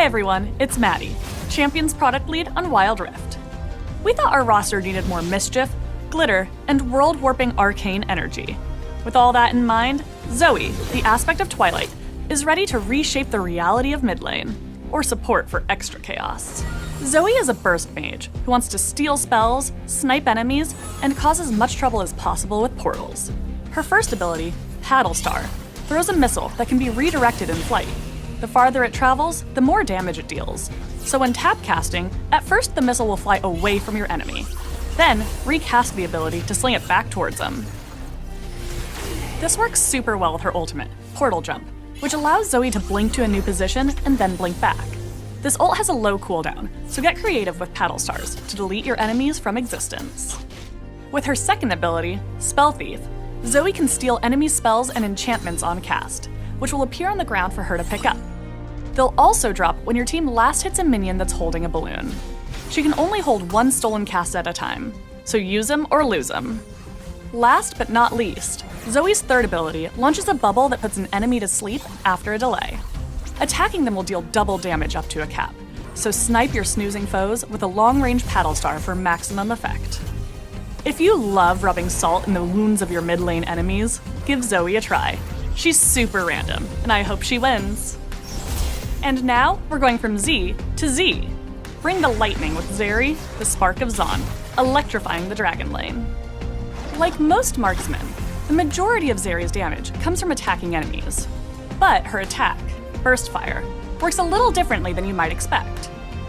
Hey everyone, it's Maddie, Champions Product Lead on Wild Rift. We thought our roster needed more mischief, glitter, and world-warping arcane energy. With all that in mind, Zoe, the aspect of Twilight, is ready to reshape the reality of mid lane, or support for extra chaos. Zoe is a burst mage who wants to steal spells, snipe enemies, and cause as much trouble as possible with portals. Her first ability, Paddle Star, throws a missile that can be redirected in flight. The farther it travels, the more damage it deals. So when tap casting, at first the missile will fly away from your enemy. Then, recast the ability to sling it back towards them. This works super well with her ultimate, Portal Jump, which allows Zoe to blink to a new position and then blink back. This ult has a low cooldown, so get creative with Paddle Stars to delete your enemies from existence. With her second ability, Spell Thief, Zoe can steal enemy spells and enchantments on cast, which will appear on the ground for her to pick up. They'll also drop when your team last hits a minion that's holding a balloon. She can only hold one stolen cast at a time, so use them or lose them. Last but not least, Zoe's third ability launches a bubble that puts an enemy to sleep after a delay. Attacking them will deal double damage up to a cap, so snipe your snoozing foes with a long-range Paddle Star for maximum effect. If you love rubbing salt in the wounds of your mid lane enemies, give Zoe a try. She's super random, and I hope she wins. And now, we're going from Z to Z. Bring the lightning with Zeri, the Spark of Zaun, electrifying the dragon lane. Like most marksmen, the majority of Zeri's damage comes from attacking enemies. But her attack, Burst Fire, works a little differently than you might expect.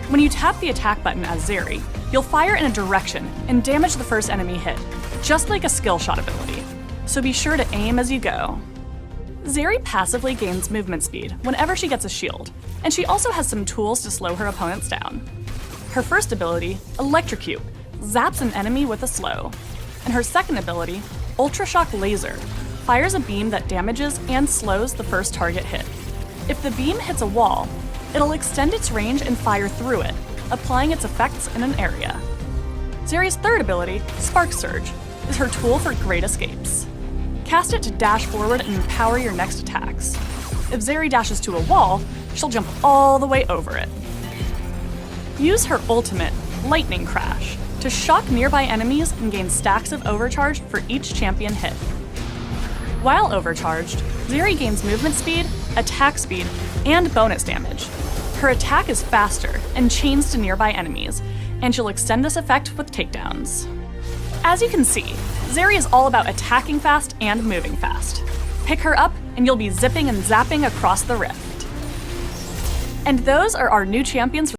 When you tap the attack button as Zeri, you'll fire in a direction and damage the first enemy hit, just like a skill shot ability. So be sure to aim as you go. Zeri passively gains movement speed whenever she gets a shield, and she also has some tools to slow her opponents down. Her first ability, Electrocute, zaps an enemy with a slow. And her second ability, Ultra Shock Laser, fires a beam that damages and slows the first target hit. If the beam hits a wall, it'll extend its range and fire through it, applying its effects in an area. Zeri's third ability, Spark Surge, is her tool for great escapes. Cast it to dash forward and empower your next attacks. If Zeri dashes to a wall, she'll jump all the way over it. Use her ultimate, Lightning Crash, to shock nearby enemies and gain stacks of overcharge for each champion hit. While overcharged, Zeri gains movement speed, attack speed, and bonus damage. Her attack is faster and chains to nearby enemies, and she'll extend this effect with takedowns. As you can see, Zeri is all about attacking fast and moving fast. Pick her up, and you'll be zipping and zapping across the rift. And those are our new champions.